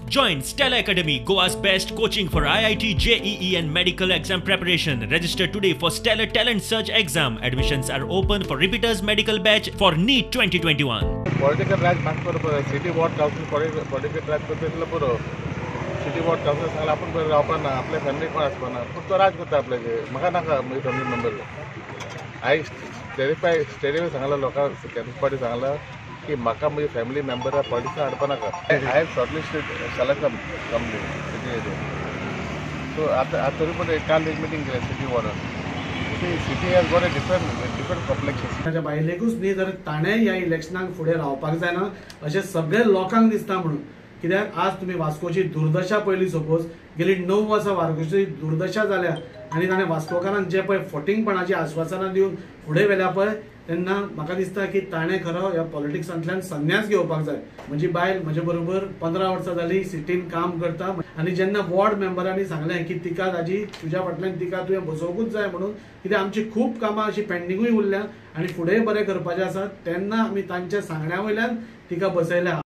Join Stella Academy, Goa's best coaching for IIT, JEE and medical exam preparation. Register today for Stellar Talent Search exam. Admissions are open for repeaters medical batch for NEET 2021. Political राज मागतो city ward council political राज करता पुरो city ward council सांगला आपण बरं रावपाना आपल्या family कोण आसपाना पूण तो राज करता आपल्याचे म्हाका नाका म्हजी फॅमिली मेंबर हांवें स्टेडियम सांगला लोकांक कॅम्पस पार्टी सांगला की म्हाका म्हजी फॅमिली मेंबर पॉलिटिक्सान हाडपा नाका I have shortlisted select company city so आतां तरी पूण काल एक मिटींग केली सिटी वॉर्डान city has got a different complexes ताच्या बायलेकूच न्ही तर ताणें ह्या इलेक्शनाक फुडें रावपाक जायना अशें सगळ्या लोकांक दिसता म्हणून कित्याक आज तुमी वास्कोची दुर्दशा पळयली सपोज गेली 9 वर्सां वास्कोची दुर्दशा जाल्या आनी ताणें वास्कोकारांक जे पळय फटींगपणाची आश्वासनां दिवन फुडें व्हेल्या पळय तेन्ना म्हाका दिसता की ताणें खरो ह्या पॉलिटिक्सांतल्यान संन्यास घेवपाक जाय. म्हजी बायल म्हजे बरोबर 15 वर्सां जाली सिटीन काम करता आनी जेन्ना वॉर्ड मेंबरांनी सांगलें की तिका ताजी तुज्या फाटल्यान तिका तुवें बसोवंकूच जाय म्हणून कित्याक आमची खूब कामां अशी पेंडिंगूय उरल्या आनी फुडेंय बरें करपाचें आसा तेन्ना आमी तांच्या सांगण्या वयल्यान तिका बसयल्या.